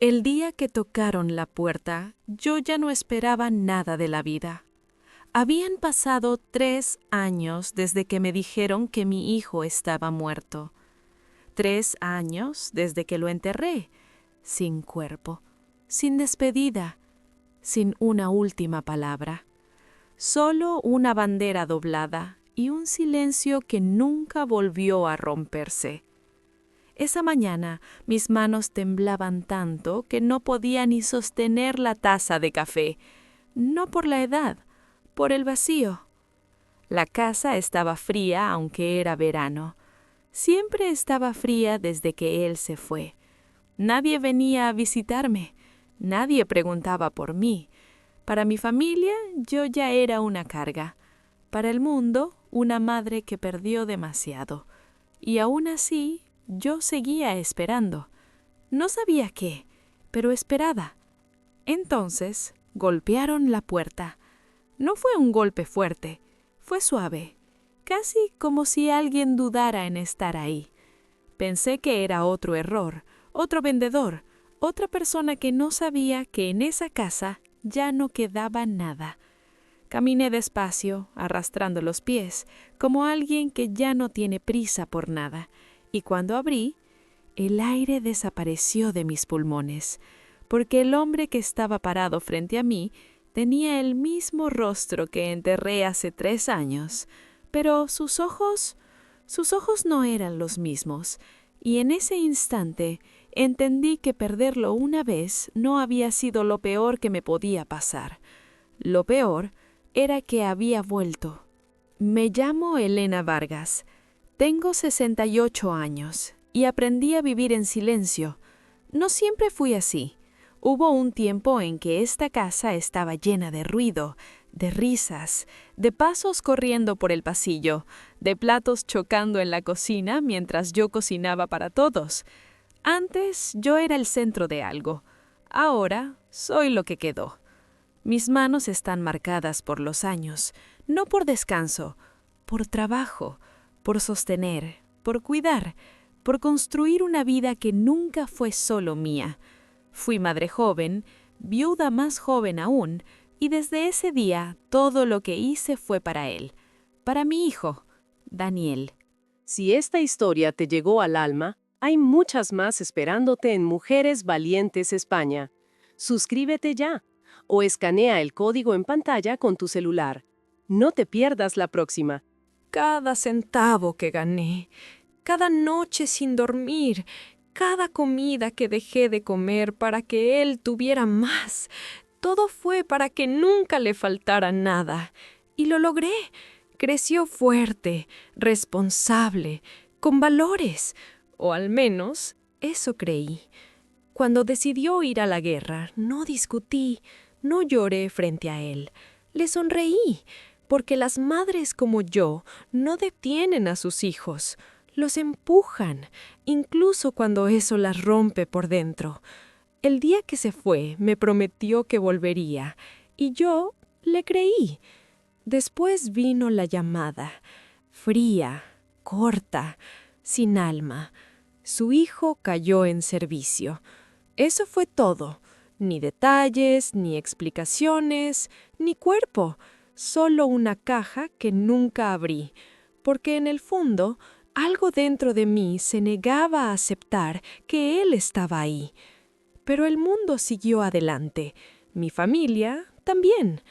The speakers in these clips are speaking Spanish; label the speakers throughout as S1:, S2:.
S1: El día que tocaron la puerta, yo ya no esperaba nada de la vida. Habían pasado 3 años desde que me dijeron que mi hijo estaba muerto. 3 años desde que lo enterré, sin cuerpo, sin despedida, sin una última palabra. Solo una bandera doblada y un silencio que nunca volvió a romperse. Esa mañana mis manos temblaban tanto que no podía ni sostener la taza de café, no por la edad, por el vacío. La casa estaba fría aunque era verano. Siempre estaba fría desde que él se fue. Nadie venía a visitarme, nadie preguntaba por mí. Para mi familia yo ya era una carga. Para el mundo, una madre que perdió demasiado. Y aún así, yo seguía esperando. No sabía qué, pero esperaba. Entonces, golpearon la puerta. No fue un golpe fuerte, fue suave, casi como si alguien dudara en estar ahí. Pensé que era otro error, otro vendedor, otra persona que no sabía que en esa casa ya no quedaba nada. Caminé despacio, arrastrando los pies, como alguien que ya no tiene prisa por nada, y cuando abrí, el aire desapareció de mis pulmones, porque el hombre que estaba parado frente a mí tenía el mismo rostro que enterré hace 3 años, pero sus ojos no eran los mismos, y en ese instante entendí que perderlo una vez no había sido lo peor que me podía pasar. Lo peor era que había vuelto. Me llamo Elena Vargas. Tengo 68 años y aprendí a vivir en silencio. No siempre fui así. Hubo un tiempo en que esta casa estaba llena de ruido, de risas, de pasos corriendo por el pasillo, de platos chocando en la cocina mientras yo cocinaba para todos. Antes yo era el centro de algo. Ahora soy lo que quedó. Mis manos están marcadas por los años, no por descanso, por trabajo, por sostener, por cuidar, por construir una vida que nunca fue solo mía. Fui madre joven, viuda más joven aún, y desde ese día todo lo que hice fue para él, para mi hijo, Daniel.
S2: Si esta historia te llegó al alma, hay muchas más esperándote en Mujeres Valientes España. Suscríbete ya o escanea el código en pantalla con tu celular. No te pierdas la próxima.
S1: Cada centavo que gané, cada noche sin dormir, cada comida que dejé de comer para que él tuviera más, todo fue para que nunca le faltara nada. Y lo logré. Creció fuerte, responsable, con valores, o al menos eso creí. Cuando decidió ir a la guerra, no discutí, no lloré frente a él. Le sonreí, porque las madres como yo no detienen a sus hijos, los empujan, incluso cuando eso las rompe por dentro. El día que se fue, me prometió que volvería, y yo le creí. Después vino la llamada, fría, corta, sin alma. Su hijo cayó en servicio. Eso fue todo. Ni detalles, ni explicaciones, ni cuerpo. Solo una caja que nunca abrí, porque en el fondo algo dentro de mí se negaba a aceptar que él estaba ahí. Pero el mundo siguió adelante. Mi familia también.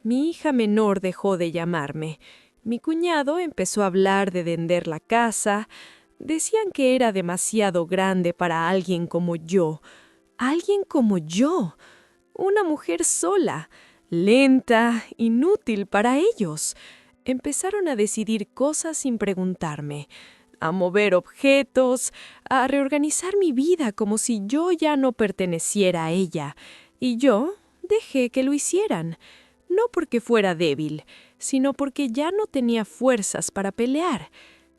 S1: Mi hija menor dejó de llamarme. Mi cuñado empezó a hablar de vender la casa. Decían que era demasiado grande para alguien como yo. Alguien como yo. Una mujer sola, lenta, inútil para ellos. Empezaron a decidir cosas sin preguntarme, a mover objetos, a reorganizar mi vida como si yo ya no perteneciera a ella. Y yo dejé que lo hicieran. No porque fuera débil, sino porque ya no tenía fuerzas para pelear.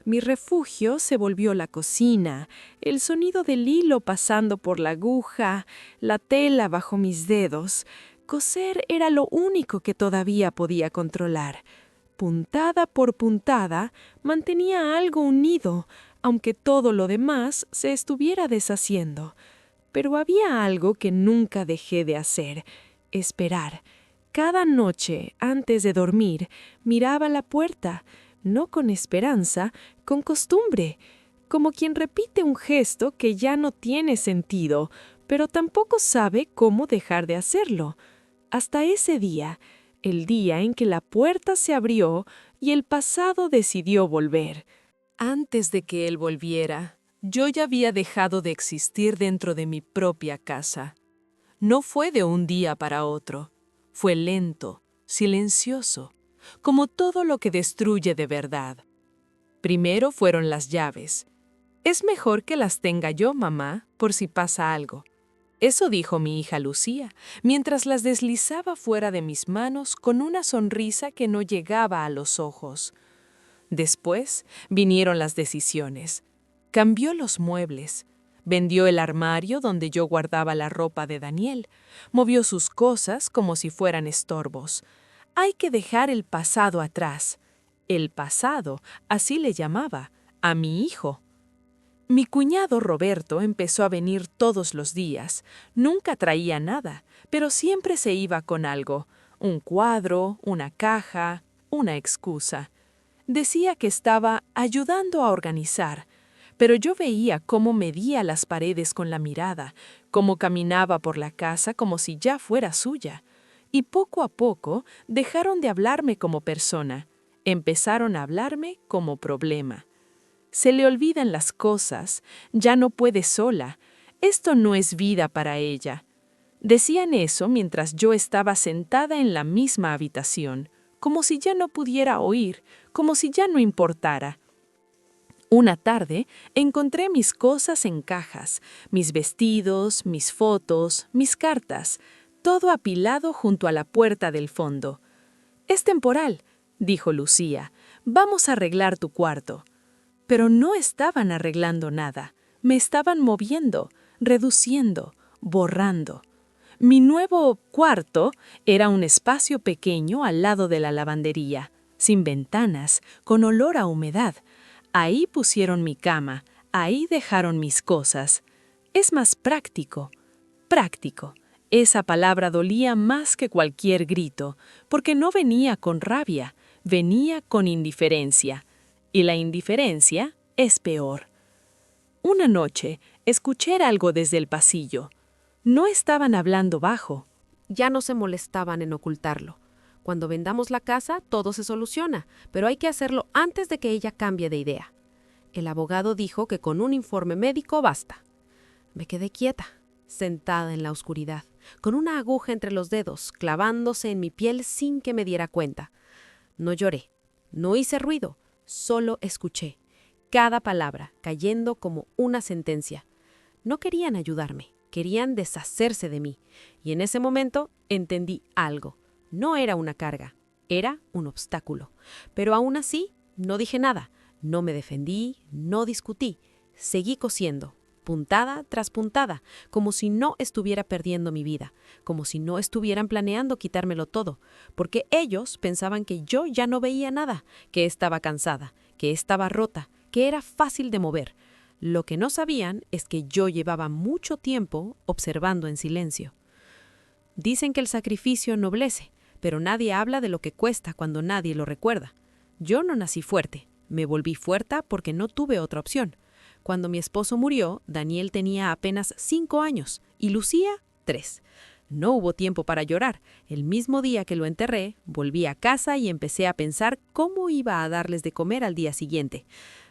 S1: Mi refugio se volvió la cocina, el sonido del hilo pasando por la aguja, la tela bajo mis dedos. Coser era lo único que todavía podía controlar. Puntada por puntada, mantenía algo unido, aunque todo lo demás se estuviera deshaciendo. Pero había algo que nunca dejé de hacer: esperar. Cada noche, antes de dormir, miraba la puerta, no con esperanza, con costumbre, como quien repite un gesto que ya no tiene sentido, pero tampoco sabe cómo dejar de hacerlo. Hasta ese día, el día en que la puerta se abrió y el pasado decidió volver. Antes de que él volviera, yo ya había dejado de existir dentro de mi propia casa. No fue de un día para otro. Fue lento, silencioso, como todo lo que destruye de verdad. Primero fueron las llaves. Es mejor que las tenga yo, mamá, por si pasa algo. Eso dijo mi hija Lucía, mientras las deslizaba fuera de mis manos con una sonrisa que no llegaba a los ojos. Después vinieron las decisiones. Cambió los muebles. Vendió el armario donde yo guardaba la ropa de Daniel. Movió sus cosas como si fueran estorbos. Hay que dejar el pasado atrás. El pasado, así le llamaba, a mi hijo. Mi cuñado Roberto empezó a venir todos los días. Nunca traía nada, pero siempre se iba con algo: un cuadro, una caja, una excusa. Decía que estaba ayudando a organizar, pero yo veía cómo medía las paredes con la mirada, cómo caminaba por la casa como si ya fuera suya. Y poco a poco dejaron de hablarme como persona. Empezaron a hablarme como problema. Se le olvidan las cosas, ya no puede sola. Esto no es vida para ella. Decían eso mientras yo estaba sentada en la misma habitación, como si ya no pudiera oír, como si ya no importara. Una tarde encontré mis cosas en cajas, mis vestidos, mis fotos, mis cartas, todo apilado junto a la puerta del fondo. «Es temporal», dijo Lucía. «Vamos a arreglar tu cuarto». Pero no estaban arreglando nada. Me estaban moviendo, reduciendo, borrando. Mi nuevo cuarto era un espacio pequeño al lado de la lavandería, sin ventanas, con olor a humedad. Ahí pusieron mi cama, ahí dejaron mis cosas. Es más práctico. Práctico. Esa palabra dolía más que cualquier grito, porque no venía con rabia, venía con indiferencia. Y la indiferencia es peor. Una noche escuché algo desde el pasillo. No estaban hablando bajo.
S2: Ya no se molestaban en ocultarlo. Cuando vendamos la casa, todo se soluciona, pero hay que hacerlo antes de que ella cambie de idea. El abogado dijo que con un informe médico basta. Me quedé quieta, sentada en la oscuridad, con una aguja entre los dedos, clavándose en mi piel sin que me diera cuenta. No lloré, no hice ruido, solo escuché, cada palabra cayendo como una sentencia. No querían ayudarme, querían deshacerse de mí, y en ese momento entendí algo. No era una carga, era un obstáculo. Pero aún así, no dije nada, no me defendí, no discutí, seguí cosiendo, puntada tras puntada, como si no estuviera perdiendo mi vida, como si no estuvieran planeando quitármelo todo, porque ellos pensaban que yo ya no veía nada, que estaba cansada, que estaba rota, que era fácil de mover. Lo que no sabían es que yo llevaba mucho tiempo observando en silencio. Dicen que el sacrificio ennoblece, pero nadie habla de lo que cuesta cuando nadie lo recuerda. Yo no nací fuerte, me volví fuerte porque no tuve otra opción. Cuando mi esposo murió, Daniel tenía apenas 5 años y Lucía 3. No hubo tiempo para llorar. El mismo día que lo enterré, volví a casa y empecé a pensar cómo iba a darles de comer al día siguiente.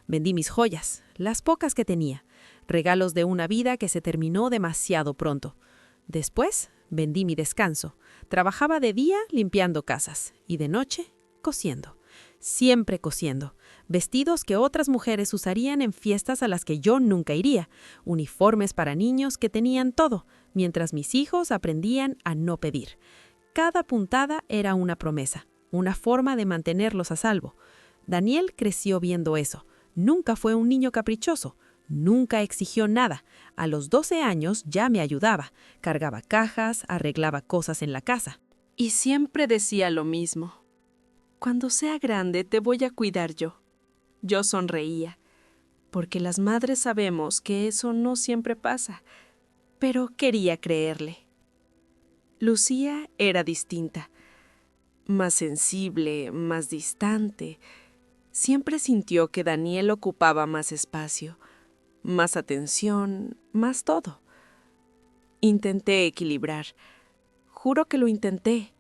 S2: Vendí mis joyas, las pocas que tenía, regalos de una vida que se terminó demasiado pronto. Después vendí mi descanso. Trabajaba de día limpiando casas y de noche cosiendo. Siempre cosiendo. Vestidos que otras mujeres usarían en fiestas a las que yo nunca iría. Uniformes para niños que tenían todo, mientras mis hijos aprendían a no pedir. Cada puntada era una promesa, una forma de mantenerlos a salvo. Daniel creció viendo eso. Nunca fue un niño caprichoso. Nunca exigió nada. A los 12 años ya me ayudaba. Cargaba cajas, arreglaba cosas en la casa.
S1: Y siempre decía lo mismo: «Cuando sea grande te voy a cuidar yo». Yo sonreía, porque las madres sabemos que eso no siempre pasa. pero quería creerle. Lucía era distinta, más sensible, más distante. Siempre sintió que Daniel ocupaba más espacio, más atención, más todo. Intenté equilibrar. Juro que lo intenté.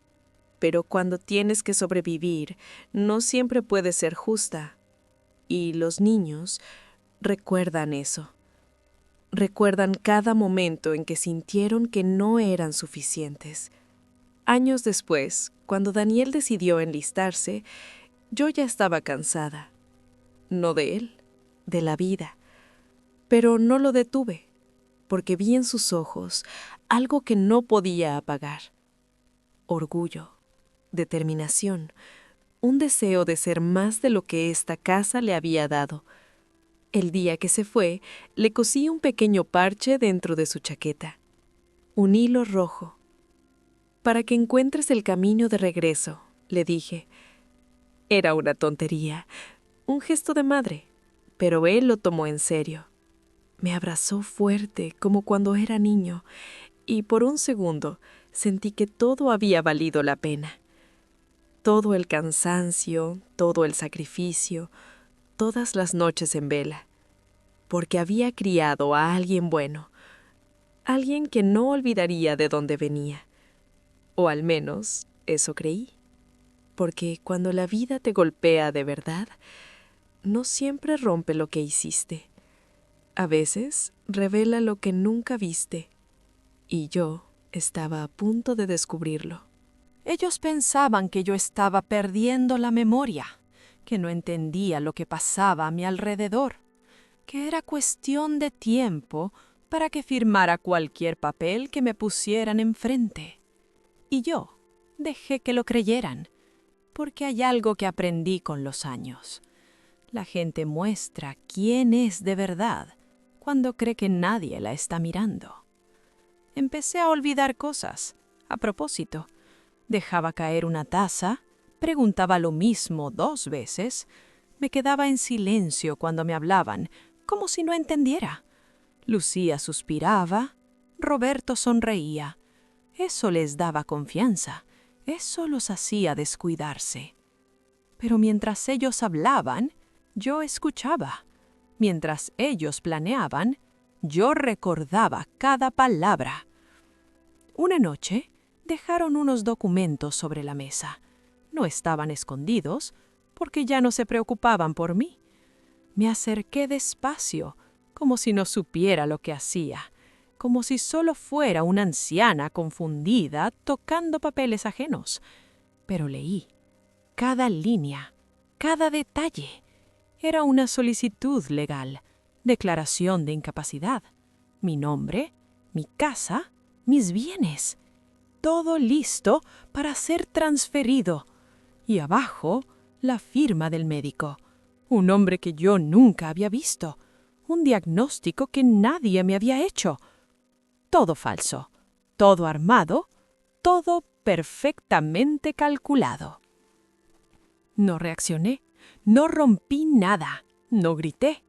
S1: Pero cuando tienes que sobrevivir, no siempre puedes ser justa. Y los niños recuerdan eso. Recuerdan cada momento en que sintieron que no eran suficientes. Años después, cuando Daniel decidió enlistarse, yo ya estaba cansada. No de él, de la vida. Pero no lo detuve, porque vi en sus ojos algo que no podía apagar. Orgullo, determinación, un deseo de ser más de lo que esta casa le había dado. El día que se fue, le cosí un pequeño parche dentro de su chaqueta. Un hilo rojo. Para que encuentres el camino de regreso, le dije. Era una tontería, un gesto de madre, pero él lo tomó en serio. Me abrazó fuerte, como cuando era niño, y por un segundo sentí que todo había valido la pena. Todo el cansancio, todo el sacrificio, todas las noches en vela, porque había criado a alguien bueno, alguien que no olvidaría de dónde venía. O al menos eso creí, porque cuando la vida te golpea de verdad, no siempre rompe lo que hiciste. A veces revela lo que nunca viste, y yo estaba a punto de descubrirlo.
S3: Ellos pensaban que yo estaba perdiendo la memoria, que no entendía lo que pasaba a mi alrededor, que era cuestión de tiempo para que firmara cualquier papel que me pusieran enfrente. Y yo dejé que lo creyeran, porque hay algo que aprendí con los años. La gente muestra quién es de verdad cuando cree que nadie la está mirando. Empecé a olvidar cosas, a propósito. Dejaba caer una taza, preguntaba lo mismo 2 veces, me quedaba en silencio cuando me hablaban, como si no entendiera. Lucía suspiraba, Roberto sonreía. Eso les daba confianza, eso los hacía descuidarse. Pero mientras ellos hablaban, yo escuchaba. Mientras ellos planeaban, yo recordaba cada palabra. Una noche, dejaron unos documentos sobre la mesa. No estaban escondidos, porque ya no se preocupaban por mí. Me acerqué despacio, como si no supiera lo que hacía, como si solo fuera una anciana confundida tocando papeles ajenos. Pero leí cada línea, cada detalle. Era una solicitud legal, declaración de incapacidad, mi nombre, mi casa, mis bienes. Todo listo para ser transferido. Y abajo, la firma del médico. Un hombre que yo nunca había visto. Un diagnóstico que nadie me había hecho. Todo falso, todo armado, todo perfectamente calculado. No reaccioné, no rompí nada, no grité.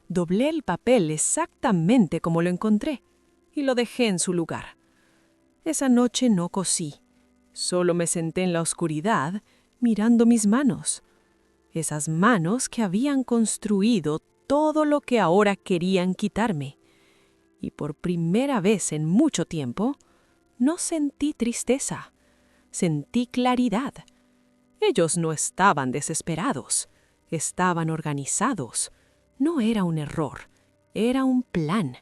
S3: Doblé el papel exactamente como lo encontré y lo dejé en su lugar. Esa noche no cosí. Solo me senté en la oscuridad mirando mis manos. Esas manos que habían construido todo lo que ahora querían quitarme. Y por primera vez en mucho tiempo, no sentí tristeza. Sentí claridad. Ellos no estaban desesperados. Estaban organizados. No era un error. Era un plan.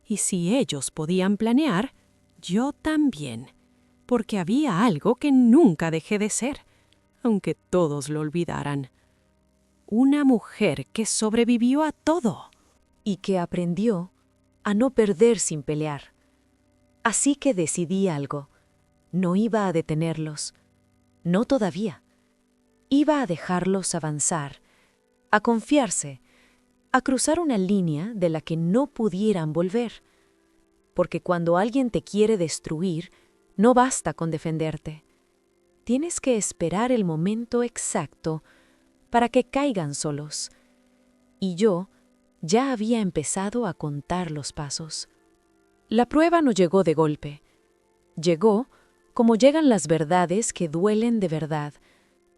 S3: Y si ellos podían planear, yo también, porque había algo que nunca dejé de ser, aunque todos lo olvidaran. Una mujer que sobrevivió a todo.
S2: Y que aprendió a no perder sin pelear. Así que decidí algo. No iba a detenerlos. No todavía. Iba a dejarlos avanzar, a confiarse, a cruzar una línea de la que no pudieran volver. Porque cuando alguien te quiere destruir, no basta con defenderte. Tienes que esperar el momento exacto para que caigan solos. Y yo ya había empezado a contar los pasos. La prueba no llegó de golpe. Llegó como llegan las verdades que duelen de verdad,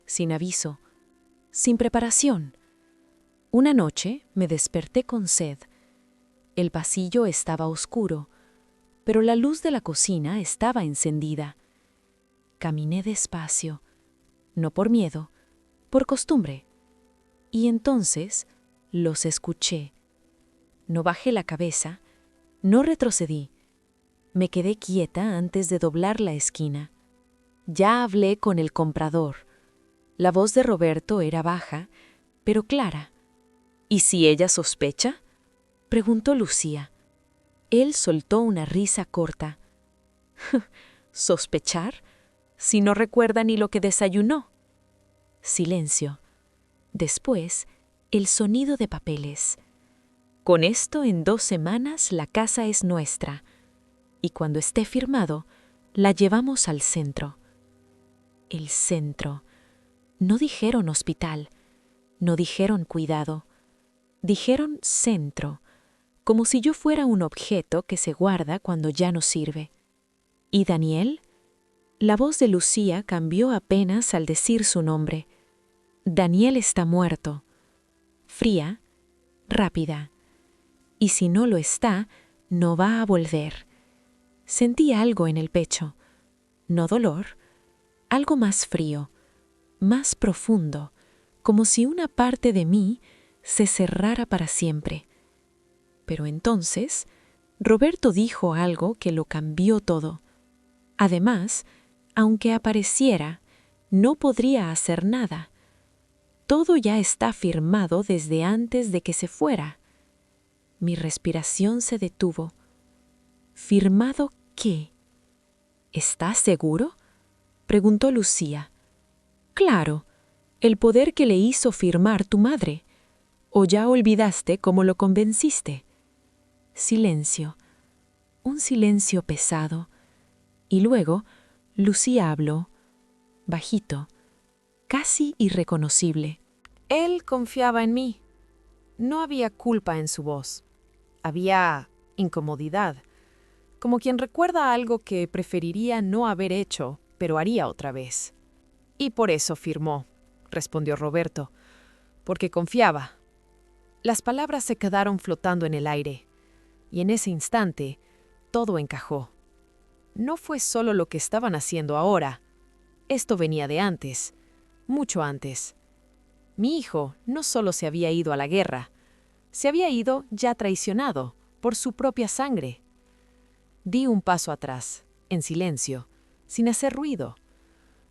S2: sin aviso, sin preparación. Una noche me desperté con sed. El pasillo estaba oscuro, pero la luz de la cocina estaba encendida. Caminé despacio, no por miedo, por costumbre. Y entonces los escuché. No bajé la cabeza, no retrocedí. Me quedé quieta antes de doblar la esquina. Ya hablé con el comprador. La voz de Roberto era baja, pero clara. ¿Y si ella sospecha?, preguntó Lucía. Él soltó una risa corta. ¿Sospechar? Si no recuerda ni lo que desayunó. Silencio. Después, el sonido de papeles. Con esto, en 2 semanas la casa es nuestra. Y cuando esté firmado, la llevamos al centro. El centro. No dijeron hospital, no dijeron cuidado. Dijeron centro, como si yo fuera un objeto que se guarda cuando ya no sirve. ¿Y Daniel? La voz de Lucía cambió apenas al decir su nombre. Daniel está muerto. Fría, rápida. Y si no lo está, no va a volver. Sentí algo en el pecho. No dolor, algo más frío, más profundo, como si una parte de mí se cerrara para siempre. Pero entonces, Roberto dijo algo que lo cambió todo. Además, aunque apareciera, no podría hacer nada. Todo ya está firmado desde antes de que se fuera. Mi respiración se detuvo. ¿Firmado qué? ¿Estás seguro?, preguntó Lucía. Claro, el poder que le hizo firmar tu madre. ¿O ya olvidaste cómo lo convenciste? Silencio. Un silencio pesado. Y luego, Lucía habló, bajito, casi irreconocible.
S3: Él confiaba en mí. No había culpa en su voz. Había incomodidad, como quien recuerda algo que preferiría no haber hecho, pero haría otra vez. Y por eso firmó, respondió Roberto, porque confiaba. Las palabras se quedaron flotando en el aire, y en ese instante todo encajó. No fue solo lo que estaban haciendo ahora. Esto venía de antes, mucho antes. Mi hijo no solo se había ido a la guerra, se había ido ya traicionado por su propia sangre. Di un paso atrás, en silencio, sin hacer ruido.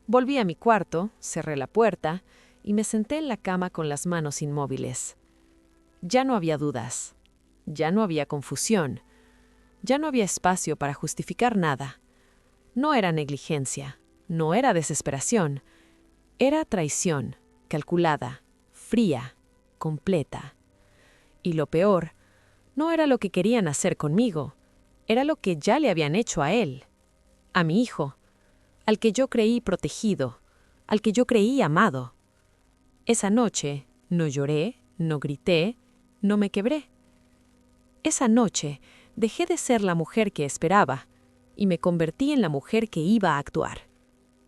S3: Volví a mi cuarto, cerré la puerta y me senté en la cama con las manos inmóviles. Ya no había dudas, ya no había confusión, ya no había espacio para justificar nada. No era negligencia, no era desesperación, era traición, calculada, fría, completa. Y lo peor, no era lo que querían hacer conmigo, era lo que ya le habían hecho a él, a mi hijo, al que yo creí protegido, al que yo creí amado. Esa noche no lloré, no grité, no me quebré. Esa noche dejé de ser la mujer que esperaba y me convertí en la mujer que iba a actuar,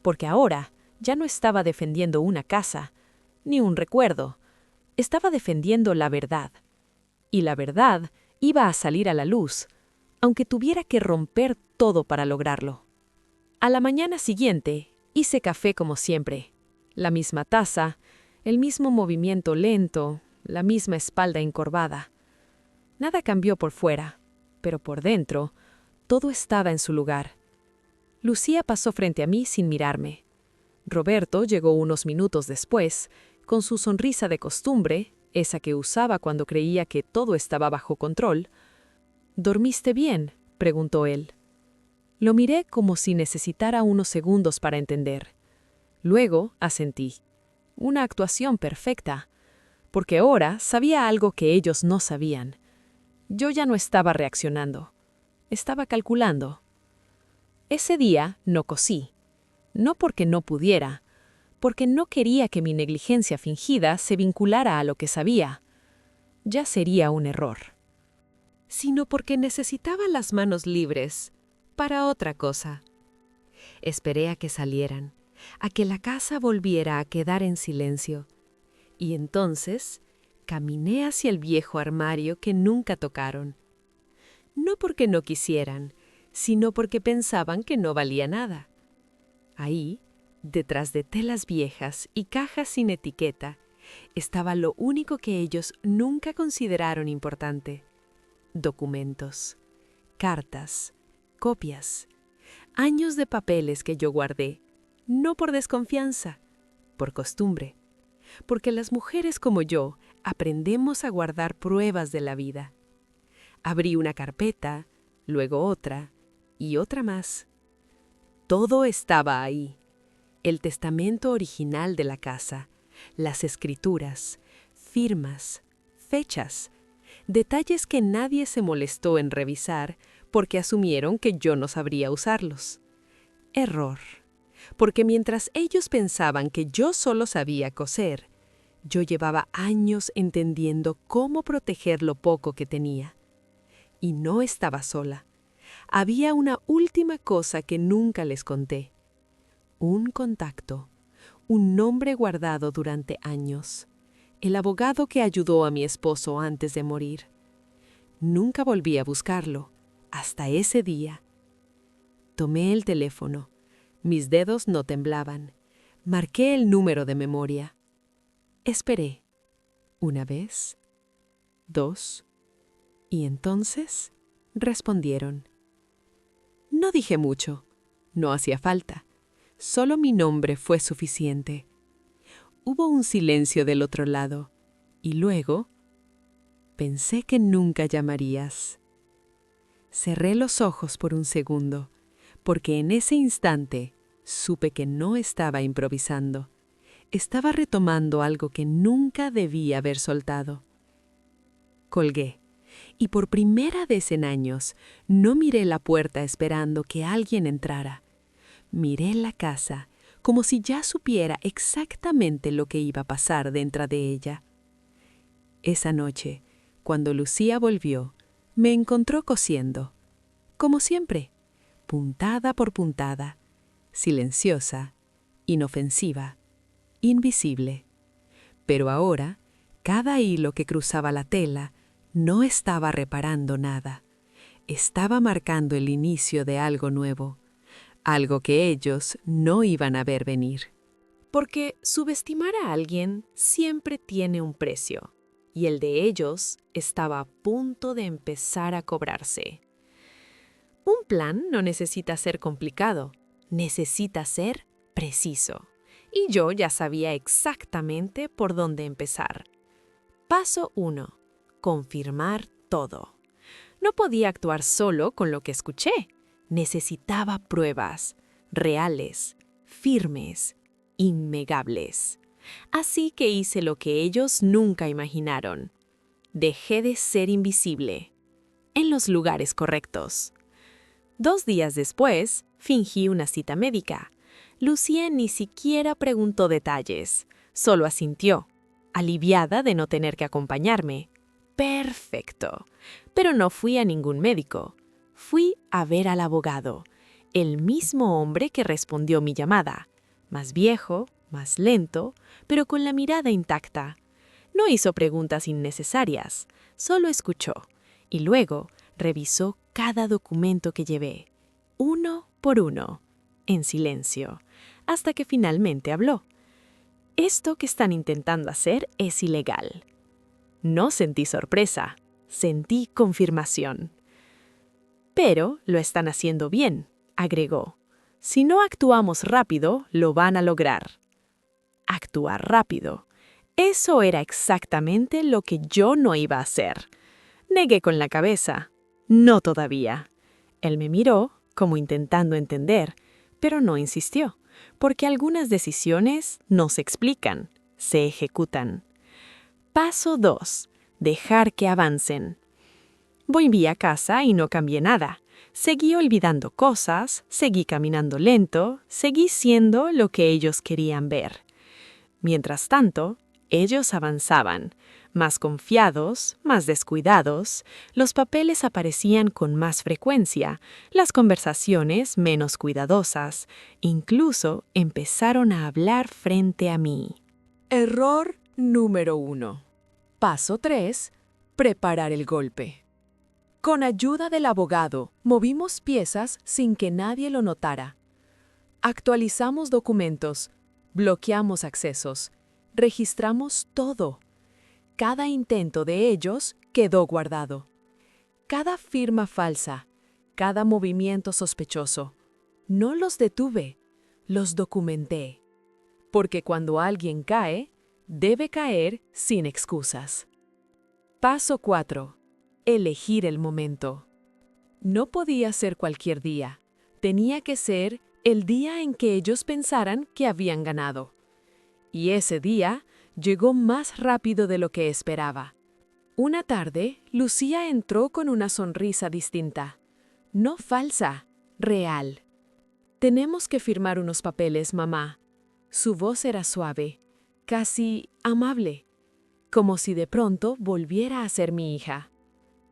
S3: porque ahora ya no estaba defendiendo una casa, ni un recuerdo, estaba defendiendo la verdad. Y la verdad iba a salir a la luz, aunque tuviera que romper todo para lograrlo. A la mañana siguiente hice café como siempre, la misma taza, el mismo movimiento lento, la misma espalda encorvada. Nada cambió por fuera, pero por dentro todo estaba en su lugar. Lucía pasó frente a mí sin mirarme. Roberto llegó unos minutos después, con su sonrisa de costumbre, esa que usaba cuando creía que todo estaba bajo control. ¿Dormiste bien?, preguntó él. Lo miré como si necesitara unos segundos para entender. Luego asentí. Una actuación perfecta, porque ahora sabía algo que ellos no sabían. Yo ya no estaba reaccionando, estaba calculando. Ese día no cosí, no porque no pudiera, porque no quería que mi negligencia fingida se vinculara a lo que sabía. Ya sería un error.
S4: sino porque necesitaba las manos libres para otra cosa. Esperé a que salieran, a que la casa volviera a quedar en silencio, y entonces caminé hacia el viejo armario que nunca tocaron. No porque no quisieran, sino porque pensaban que no valía nada. Ahí, detrás de telas viejas y cajas sin etiqueta, estaba lo único que ellos nunca consideraron importante: documentos, cartas, copias, años de papeles que yo guardé, no por desconfianza, por costumbre, porque las mujeres como yo aprendemos a guardar pruebas de la vida. Abrí una carpeta, luego otra y otra más. Todo estaba ahí: el testamento original de la casa, las escrituras, firmas, fechas, detalles que nadie se molestó en revisar porque asumieron que yo no sabría usarlos. Error, porque mientras ellos pensaban que yo solo sabía coser, yo llevaba años entendiendo cómo proteger lo poco que tenía. Y no estaba sola. Había una última cosa que nunca les conté. Un contacto, un nombre guardado durante años. El abogado que ayudó a mi esposo antes de morir. Nunca volví a buscarlo, hasta ese día. Tomé el teléfono. Mis dedos no temblaban. Marqué el número de memoria. Esperé. Una vez, dos, y entonces respondieron. No dije mucho. No hacía falta. Solo mi nombre fue suficiente. Hubo un silencio del otro lado, y luego pensé que nunca llamarías. Cerré los ojos por un segundo, porque en ese instante supe que no estaba improvisando. Estaba retomando algo que nunca debía haber soltado. Colgué, y por primera vez en años no miré la puerta esperando que alguien entrara. Miré la casa como si ya supiera exactamente lo que iba a pasar dentro de ella. Esa noche, cuando Lucía volvió, me encontró cosiendo, como siempre, puntada por puntada, silenciosa, inofensiva, invisible. Pero ahora, cada hilo que cruzaba la tela no estaba reparando nada. Estaba marcando el inicio de algo nuevo, algo que ellos no iban a ver venir.
S1: Porque subestimar a alguien siempre tiene un precio, y el de ellos estaba a punto de empezar a cobrarse. Un plan no necesita ser complicado, necesita ser preciso. Y yo ya sabía exactamente por dónde empezar. Paso 1. Confirmar todo. No podía actuar solo con lo que escuché. Necesitaba pruebas, reales, firmes, innegables. Así que hice lo que ellos nunca imaginaron. Dejé de ser invisible, en los lugares correctos. 2 días después, fingí una cita médica. Lucía ni siquiera preguntó detalles, solo asintió, aliviada de no tener que acompañarme. Perfecto. Pero no fui a ningún médico. Fui a ver al abogado, el mismo hombre que respondió mi llamada, más viejo, más lento, pero con la mirada intacta. No hizo preguntas innecesarias, solo escuchó, y luego revisó cada documento que llevé, uno por uno, en silencio, hasta que finalmente habló. Esto que están intentando hacer es ilegal. No sentí sorpresa, sentí confirmación. Pero lo están haciendo bien, agregó. Si no actuamos rápido, lo van a lograr. Actuar rápido. Eso era exactamente lo que yo no iba a hacer. Negué con la cabeza. No todavía. Él me miró, como intentando entender, pero no insistió, porque algunas decisiones no se explican, se ejecutan. Paso 2. Dejar que avancen. Volví a casa y no cambié nada. Seguí olvidando cosas, seguí caminando lento, seguí siendo lo que ellos querían ver. Mientras tanto, ellos avanzaban, Más confiados, más descuidados, los papeles aparecían con más frecuencia, las conversaciones menos cuidadosas, incluso empezaron a hablar frente a mí.
S3: Error número 1. Paso 3. Preparar el golpe. Con ayuda del abogado, movimos piezas sin que nadie lo notara. Actualizamos documentos, bloqueamos accesos, registramos todo. Cada intento de ellos quedó guardado. Cada firma falsa, cada movimiento sospechoso. No los detuve, los documenté. Porque cuando alguien cae, debe caer sin excusas. Paso 4. Elegir el momento. No podía ser cualquier día. Tenía que ser el día en que ellos pensaran que habían ganado. Y ese día llegó más rápido de lo que esperaba. Una tarde, Lucía entró con una sonrisa distinta. No falsa, real. «Tenemos que firmar unos papeles, mamá». Su voz era suave, casi amable, como si de pronto volviera a ser mi hija.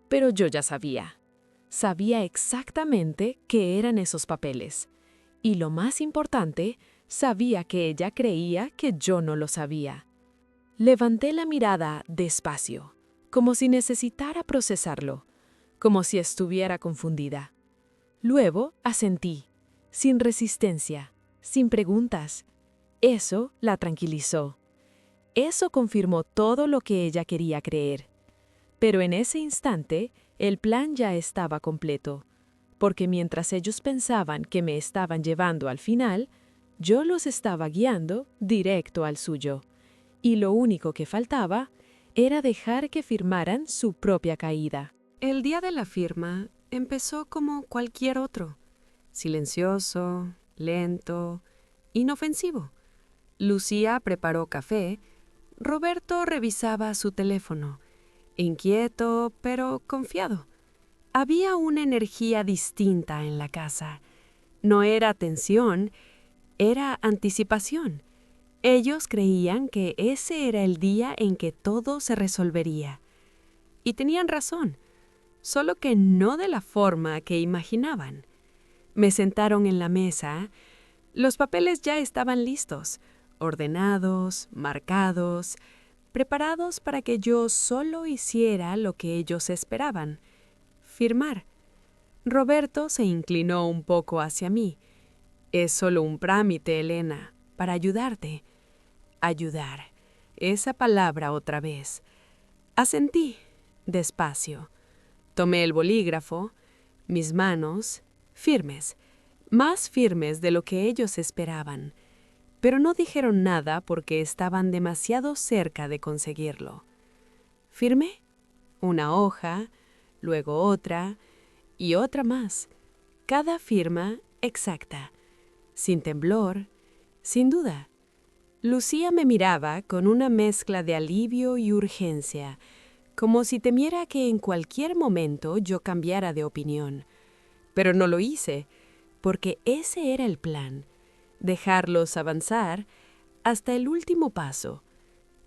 S3: Pero yo ya sabía. Sabía exactamente qué eran esos papeles. Y lo más importante, sabía que ella creía que yo no lo sabía. Levanté la mirada despacio, como si necesitara procesarlo, como si estuviera confundida. Luego asentí, sin resistencia, sin preguntas. Eso la tranquilizó. Eso confirmó todo lo que ella quería creer. Pero en ese instante, el plan ya estaba completo, porque mientras ellos pensaban que me estaban llevando al final, yo los estaba guiando directo al suyo. Y lo único que faltaba era dejar que firmaran su propia caída.
S4: El día de la firma empezó como cualquier otro. Silencioso, lento, inofensivo. Lucía preparó café. Roberto revisaba su teléfono, inquieto pero confiado. Había una energía distinta en la casa. No era tensión, era anticipación. Ellos creían que ese era el día en que todo se resolvería. Y tenían razón, solo que no de la forma que imaginaban. Me sentaron en la mesa. Los papeles ya estaban listos, ordenados, marcados, preparados para que yo solo hiciera lo que ellos esperaban: firmar. Roberto se inclinó un poco hacia mí. «Es solo un trámite, Elena, para ayudarte». Ayudar. Esa palabra otra vez. Asentí, despacio. Tomé el bolígrafo, mis manos, firmes, más firmes de lo que ellos esperaban. Pero no dijeron nada porque estaban demasiado cerca de conseguirlo. Firmé. Una hoja, luego otra y otra más. Cada firma exacta, sin temblor, sin duda. Lucía me miraba con una mezcla de alivio y urgencia, como si temiera que en cualquier momento yo cambiara de opinión. Pero no lo hice, porque ese era el plan: dejarlos avanzar hasta el último paso.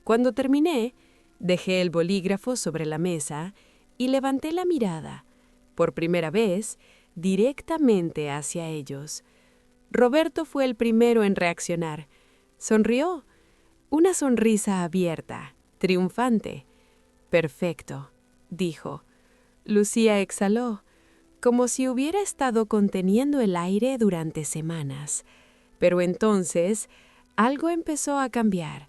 S4: Cuando terminé, dejé el bolígrafo sobre la mesa y levanté la mirada, por primera vez, directamente hacia ellos. Roberto fue el primero en reaccionar. Sonrió. Una sonrisa abierta, triunfante. «Perfecto», dijo. Lucía exhaló, como si hubiera estado conteniendo el aire durante semanas. Pero entonces algo empezó a cambiar.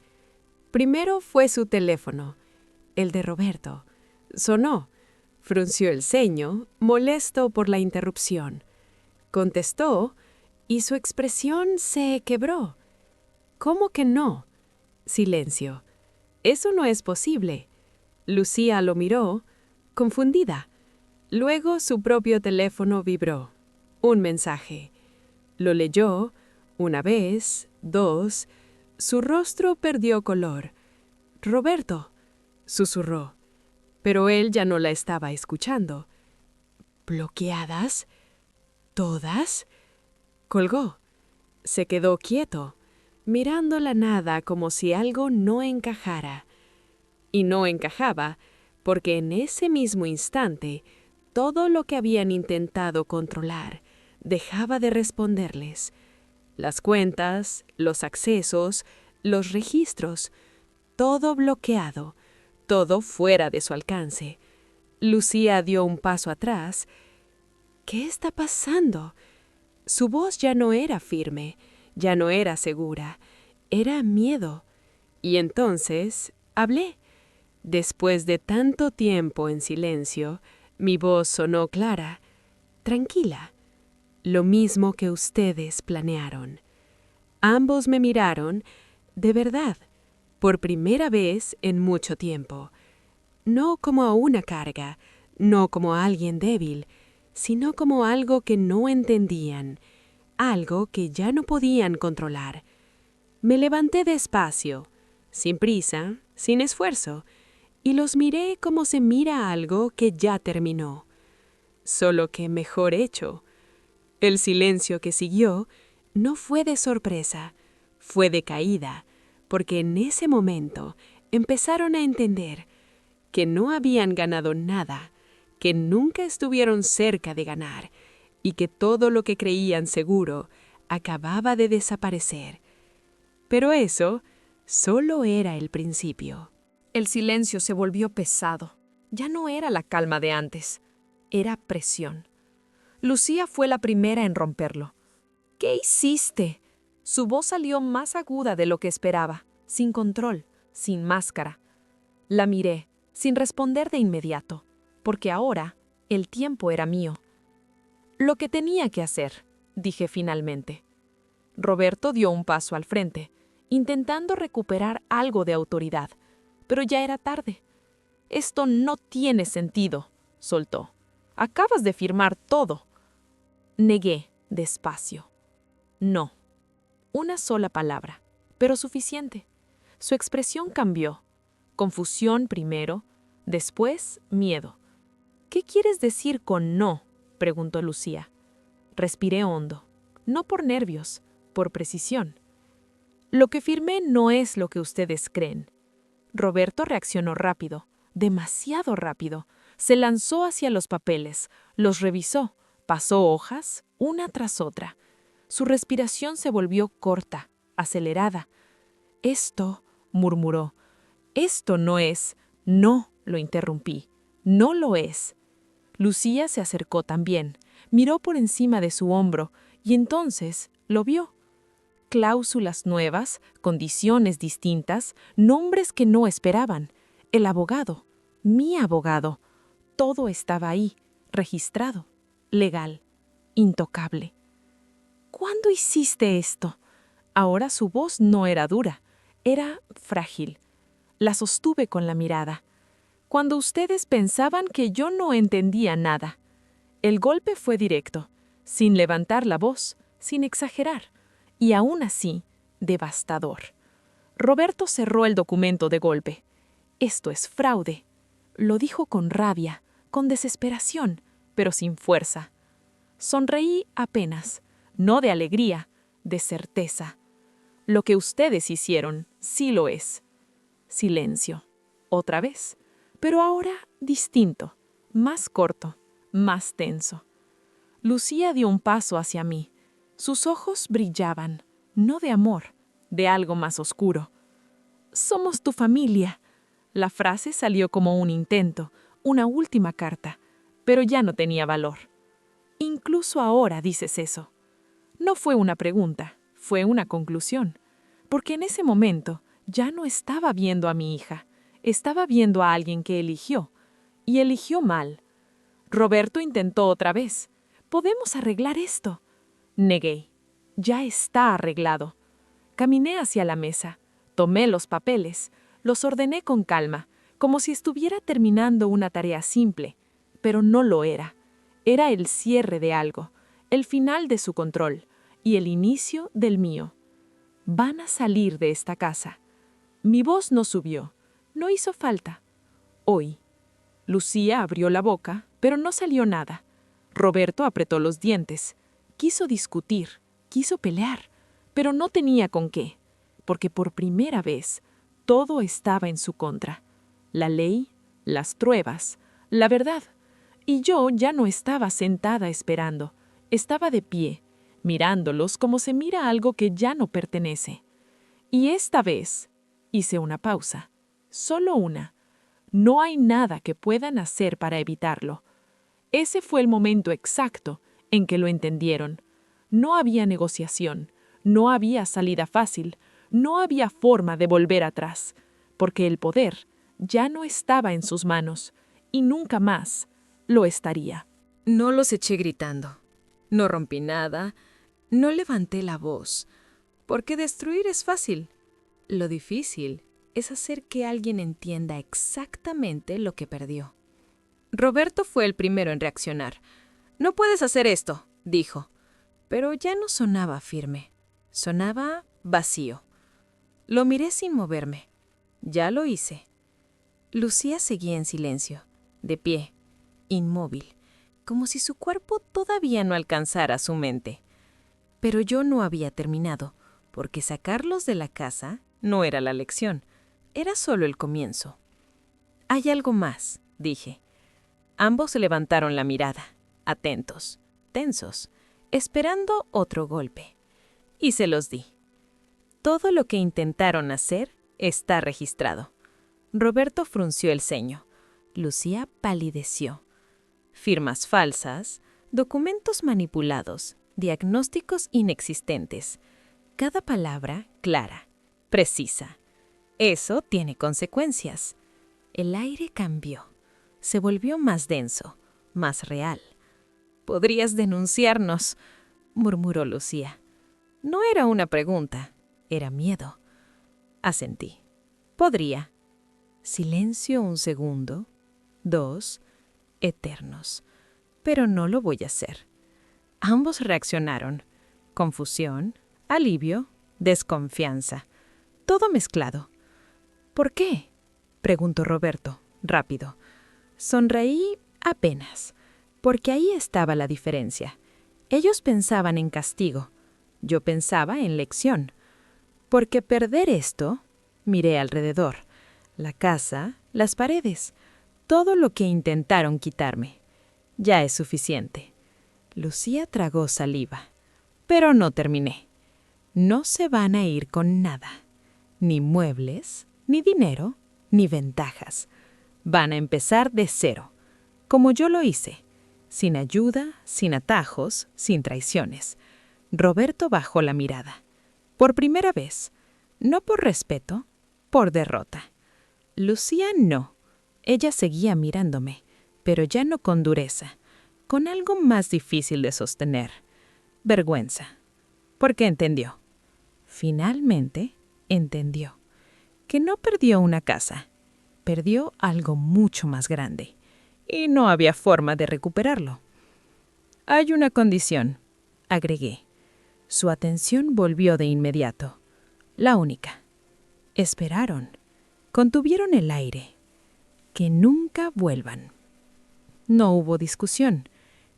S4: Primero fue su teléfono, el de Roberto. Sonó. Frunció el ceño, molesto por la interrupción. Contestó y su expresión se quebró. «¿Cómo que no?» Silencio. «Eso no es posible». Lucía lo miró, confundida. Luego su propio teléfono vibró. Un mensaje. Lo leyó, una vez, dos. Su rostro perdió color. «Roberto», susurró. Pero él ya no la estaba escuchando. «¿Bloqueadas? ¿Todas?» Colgó. Se quedó quieto, mirando la nada como si algo no encajara. Y no encajaba, porque en ese mismo instante, todo lo que habían intentado controlar dejaba de responderles. Las cuentas, los accesos, los registros, todo bloqueado, todo fuera de su alcance. Lucía dio un paso atrás. ¿Qué está pasando? Su voz ya no era firme, ya no era segura, era miedo. Y entonces hablé. Después de tanto tiempo en silencio, mi voz sonó clara, tranquila, lo mismo que ustedes planearon. Ambos me miraron, de verdad, por primera vez en mucho tiempo. No como a una carga, no como a alguien débil, sino como algo que no entendían, algo que ya no podían controlar. Me levanté despacio, sin prisa, sin esfuerzo, y los miré como se mira algo que ya terminó, solo que mejor hecho. El silencio que siguió no fue de sorpresa, fue de caída, porque en ese momento empezaron a entender que no habían ganado nada, que nunca estuvieron cerca de ganar, y que todo lo que creían seguro acababa de desaparecer. Pero eso solo era el principio.
S3: El silencio se volvió pesado. Ya no era la calma de antes, era presión. Lucía fue la primera en romperlo. ¿Qué hiciste? Su voz salió más aguda de lo que esperaba, sin control, sin máscara. La miré, sin responder de inmediato, porque ahora el tiempo era mío. Lo que tenía que hacer, dije finalmente. Roberto dio un paso al frente, intentando recuperar algo de autoridad, pero ya era tarde. Esto no tiene sentido, soltó. Acabas de firmar todo. Negué, despacio. No. Una sola palabra, pero suficiente. Su expresión cambió. Confusión primero, después miedo. ¿Qué quieres decir con no?, preguntó Lucía. Respiré hondo, no por nervios, por precisión. Lo que firmé no es lo que ustedes creen. Roberto reaccionó rápido, demasiado rápido. Se lanzó hacia los papeles, los revisó, pasó hojas, una tras otra. Su respiración se volvió corta, acelerada. Esto, murmuró, esto no es. No, lo interrumpí. No lo es. Lucía se acercó también, miró por encima de su hombro y entonces lo vio. Cláusulas nuevas, condiciones distintas, nombres que no esperaban. El abogado, mi abogado, todo estaba ahí, registrado, legal, intocable. ¿Cuándo hiciste esto? Ahora su voz no era dura, era frágil. La sostuve con la mirada. Cuando ustedes pensaban que yo no entendía nada. El golpe fue directo, sin levantar la voz, sin exagerar. Y aún así, devastador. Roberto cerró el documento de golpe. Esto es fraude. Lo dijo con rabia, con desesperación, pero sin fuerza. Sonreí apenas, no de alegría, de certeza. Lo que ustedes hicieron sí lo es. Silencio. Otra vez, pero ahora distinto, más corto, más tenso. Lucía dio un paso hacia mí. Sus ojos brillaban, no de amor, de algo más oscuro. «Somos tu familia». La frase salió como un intento, una última carta, pero ya no tenía valor. Incluso ahora dices eso. No fue una pregunta, fue una conclusión, porque en ese momento ya no estaba viendo a mi hija, estaba viendo a alguien que eligió, y eligió mal. Roberto intentó otra vez. «¿Podemos arreglar esto?» Negué. Ya está arreglado. Caminé hacia la mesa, tomé los papeles, los ordené con calma, como si estuviera terminando una tarea simple, pero no lo era. Era el cierre de algo, el final de su control y el inicio del mío. Van a salir de esta casa. Mi voz no subió, no hizo falta. Hoy. Lucía abrió la boca, pero no salió nada. Roberto apretó los dientes. Quiso discutir, quiso pelear, pero no tenía con qué, porque por primera vez todo estaba en su contra. la ley, las pruebas, la verdad. Y yo ya no estaba sentada esperando, estaba de pie, mirándolos como se mira algo que ya no pertenece. Y esta vez hice una pausa, solo una. No hay nada que puedan hacer para evitarlo. Ese fue el momento exacto en que lo entendieron. No había negociación, no había salida fácil, no había forma de volver atrás, porque el poder ya no estaba en sus manos y nunca más lo estaría.
S4: No los eché gritando. No rompí nada. No levanté la voz. Porque destruir es fácil. Lo difícil es hacer que alguien entienda exactamente lo que perdió. Roberto fue el primero en reaccionar. «No puedes hacer esto», dijo. Pero ya no sonaba firme. Sonaba vacío. Lo miré sin moverme. Ya lo hice. Lucía seguía en silencio, de pie, inmóvil, como si su cuerpo todavía no alcanzara su mente. Pero yo no había terminado, porque sacarlos de la casa no era la lección, era solo el comienzo. «Hay algo más», dije. Ambos levantaron la mirada, atentos, tensos, esperando otro golpe. Y se los di. Todo lo que intentaron hacer está registrado. Roberto frunció el ceño. Lucía palideció. Firmas falsas, documentos manipulados, diagnósticos inexistentes. Cada palabra clara, precisa. Eso tiene consecuencias. El aire cambió. Se volvió más denso, más real. «Podrías denunciarnos», murmuró Lucía. No era una pregunta, era miedo. Asentí. Podría. Silencio un segundo, 2, eternos. Pero no lo voy a hacer. Ambos reaccionaron. Confusión, alivio, desconfianza. Todo mezclado. «¿Por qué?», preguntó Roberto, rápido. Sonreí apenas, porque ahí estaba la diferencia. Ellos pensaban en castigo. Yo pensaba en lección. Porque perder esto, miré alrededor. La casa, las paredes, todo lo que intentaron quitarme. Ya es suficiente. Lucía tragó saliva. Pero no terminé. No se van a ir con nada. Ni muebles, ni dinero, ni ventajas. Van a empezar de cero, como yo lo hice. Sin ayuda, sin atajos, sin traiciones. Roberto bajó la mirada. Por primera vez. No por respeto, por derrota. Lucía no. Ella seguía mirándome, pero ya no con dureza, con algo más difícil de sostener. Vergüenza. Porque entendió. Finalmente entendió. Que no perdió una casa. Perdió algo mucho más grande. Y no había forma de recuperarlo. «Hay una condición», agregué. Su atención volvió de inmediato. La única. Esperaron. Contuvieron el aire. Que nunca vuelvan. No hubo discusión.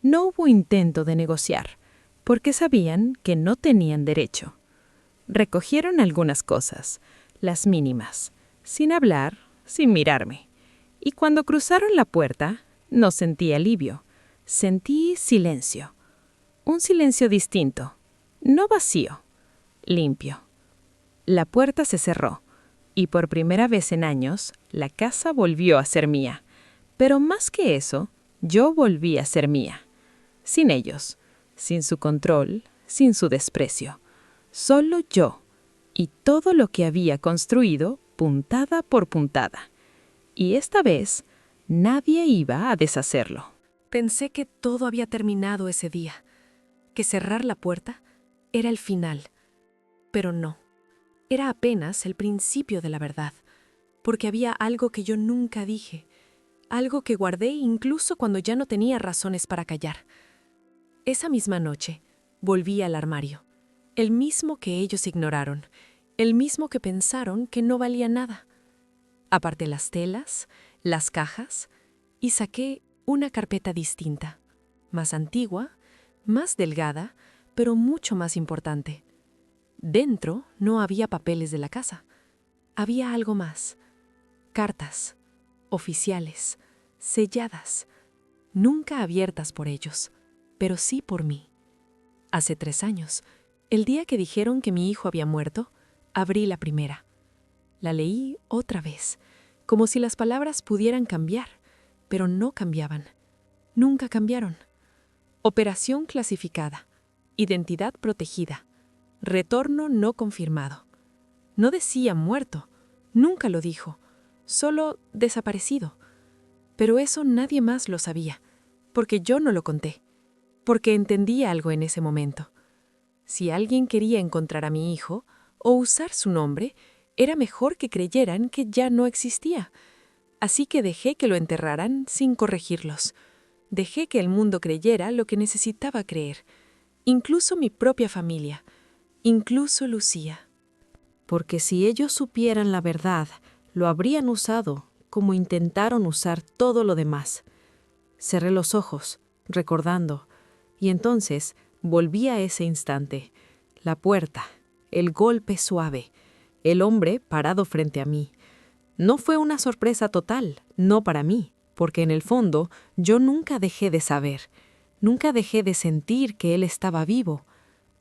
S4: No hubo intento de negociar, porque sabían que no tenían derecho. Recogieron algunas cosas, las mínimas, sin hablar, sin mirarme. Y cuando cruzaron la puerta, no sentí alivio. Sentí silencio. Un silencio distinto. No vacío. Limpio. La puerta se cerró. Y por primera vez en años, la casa volvió a ser mía. Pero más que eso, yo volví a ser mía. Sin ellos. Sin su control. Sin su desprecio. Solo yo. Y todo lo que había construido, puntada por puntada. Y esta vez, nadie iba a deshacerlo.
S1: Pensé que todo había terminado ese día, que cerrar la puerta era el final. Pero no, era apenas el principio de la verdad, porque había algo que yo nunca dije, algo que guardé incluso cuando ya no tenía razones para callar. Esa misma noche, volví al armario, el mismo que ellos ignoraron, el mismo que pensaron que no valía nada. Aparté las telas, las cajas, y saqué una carpeta distinta, más antigua, más delgada, pero mucho más importante. Dentro no había papeles de la casa. Había algo más. Cartas.
S3: oficiales, selladas, nunca abiertas por ellos, pero sí por mí. Hace 3 años, el día que dijeron que mi hijo había muerto, abrí la primera. La leí otra vez, como si las palabras pudieran cambiar, pero no cambiaban. Nunca cambiaron. Operación clasificada. Identidad protegida. Retorno no confirmado. No decía muerto, nunca lo dijo, solo desaparecido. Pero eso nadie más lo sabía, porque yo no lo conté, porque entendí algo en ese momento. Si alguien quería encontrar a mi hijo o usar su nombre, era mejor que creyeran que ya no existía. Así que dejé que lo enterraran sin corregirlos. Dejé que el mundo creyera lo que necesitaba creer, incluso mi propia familia, incluso Lucía.
S1: Porque si ellos supieran la verdad, lo habrían usado como intentaron usar todo lo demás. Cerré los ojos, recordando, y entonces volví a ese instante. La puerta, el golpe suave, el hombre parado frente a mí. No fue una sorpresa total, no para mí, porque en el fondo yo nunca dejé de saber, nunca dejé de sentir que él estaba vivo.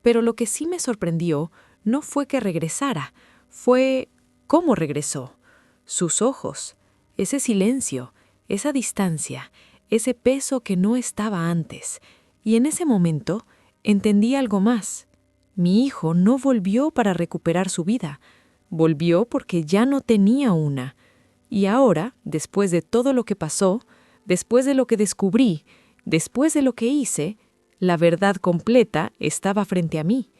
S1: Pero lo que sí me sorprendió no fue que regresara, fue cómo regresó. Sus ojos, ese silencio, esa distancia, ese peso que no estaba antes. Y en ese momento entendí algo más. Mi hijo no volvió para recuperar su vida, volvió porque ya no tenía una. Y ahora, después de todo lo que pasó, después de lo que descubrí, después de lo que hice, la verdad completa estaba frente a mí.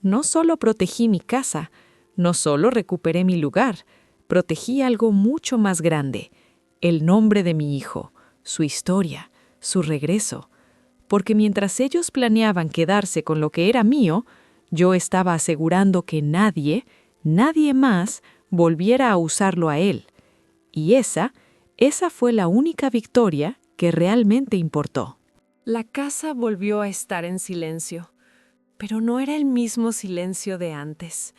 S1: No solo protegí mi casa, no solo recuperé mi lugar, protegí algo mucho más grande, el nombre de mi hijo, su historia, su regreso. Porque mientras ellos planeaban quedarse con lo que era mío, yo estaba asegurando que nadie más, volviera a usarlo a él. Y esa fue la única victoria que realmente importó.
S3: La casa volvió a estar en silencio, pero no era el mismo silencio de antes.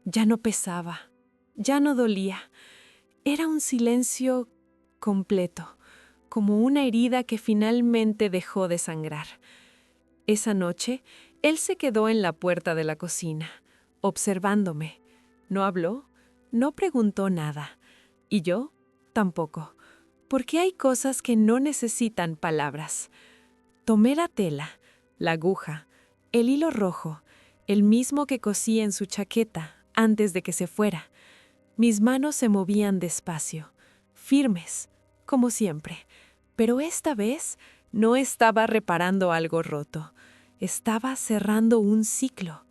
S3: Ya no pesaba, ya no dolía. Era un silencio completo, como una herida que finalmente dejó de sangrar. Esa noche, él se quedó en la puerta de la cocina, observándome. No habló, no preguntó nada. Y yo tampoco, porque hay cosas que no necesitan palabras. Tomé la tela, la aguja, el hilo rojo, el mismo que cosí en su chaqueta antes de que se fuera. Mis manos se movían despacio, firmes, como siempre, pero esta vez no estaba reparando algo roto, estaba cerrando un ciclo.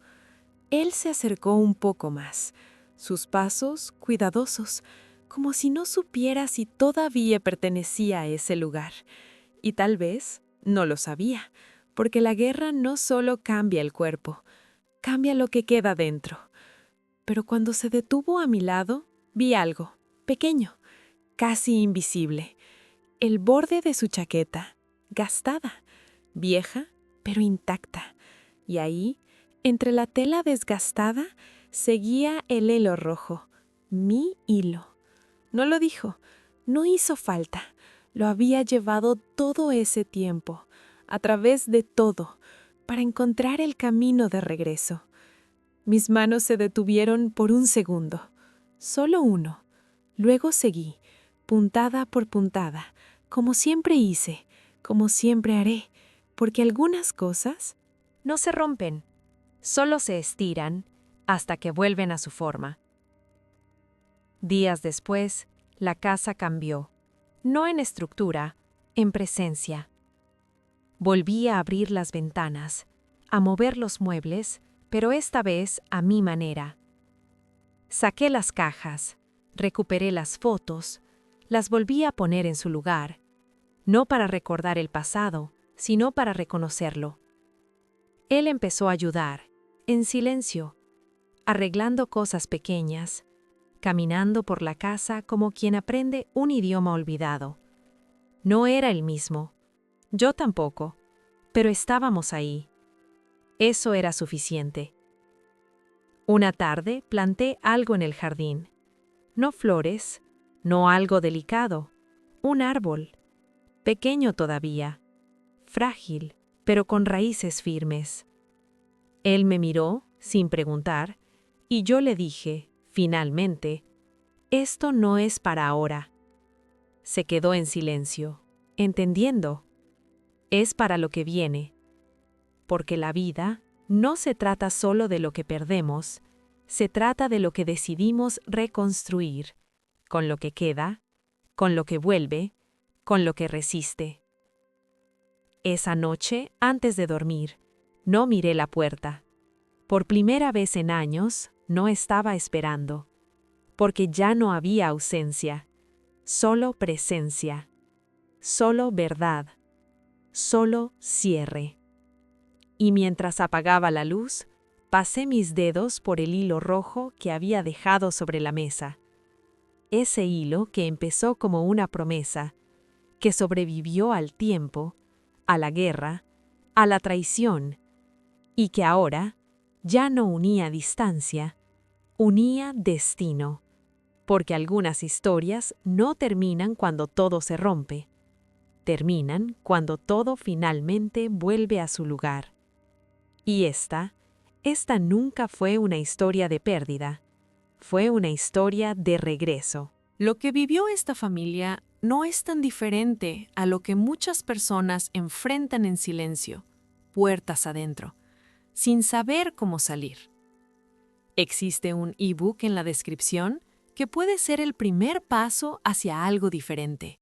S3: Él se acercó un poco más, sus pasos cuidadosos, como si no supiera si todavía pertenecía a ese lugar. Y tal vez no lo sabía, porque la guerra no solo cambia el cuerpo, cambia lo que queda dentro. Pero cuando se detuvo a mi lado, vi algo, pequeño, casi invisible. El borde de su chaqueta, gastada, vieja, pero intacta. Y ahí, entre la tela desgastada, seguía el hilo rojo, mi hilo. No lo dijo, no hizo falta. Lo había llevado todo ese tiempo, a través de todo, para encontrar el camino de regreso. Mis manos se detuvieron por un segundo, solo uno. Luego seguí, puntada por puntada, como siempre hice, como siempre haré, porque algunas cosas
S4: No se rompen, solo se estiran hasta que vuelven a su forma. Días después, la casa cambió, no en estructura, en presencia. Volví a abrir las ventanas, a mover los muebles, pero esta vez a mi manera. Saqué las cajas, recuperé las fotos, las volví a poner en su lugar, no para recordar el pasado, sino para reconocerlo. Él empezó a ayudar, en silencio, arreglando cosas pequeñas, caminando por la casa como quien aprende un idioma olvidado. No era el mismo, yo tampoco, pero estábamos ahí. Eso era suficiente. Una tarde planté algo en el jardín. No flores, no algo delicado, Un árbol, pequeño todavía, frágil, pero con raíces firmes. Él me miró, sin preguntar, y yo le dije, finalmente, esto no es para ahora. Se quedó en silencio, entendiendo. Es para lo que viene. Porque la vida no se trata solo de lo que perdemos, se trata de lo que decidimos reconstruir, con lo que queda, con lo que vuelve, con lo que resiste. Esa noche, antes de dormir, no miré la puerta. Por primera vez en años, no estaba esperando, porque ya no había ausencia, solo presencia, solo verdad, solo cierre. Y mientras apagaba la luz, pasé mis dedos por el hilo rojo que había dejado sobre la mesa. Ese hilo que empezó como una promesa, que sobrevivió al tiempo, a la guerra, a la traición, y que ahora ya no unía distancia, unía destino, porque algunas historias no terminan cuando todo se rompe, terminan cuando todo finalmente vuelve a su lugar. Y esta nunca fue una historia de pérdida, fue una historia de regreso.
S1: Lo que vivió esta familia no es tan diferente a lo que muchas personas enfrentan en silencio, puertas adentro, sin saber cómo salir. Existe un ebook en la descripción que puede ser el primer paso hacia algo diferente.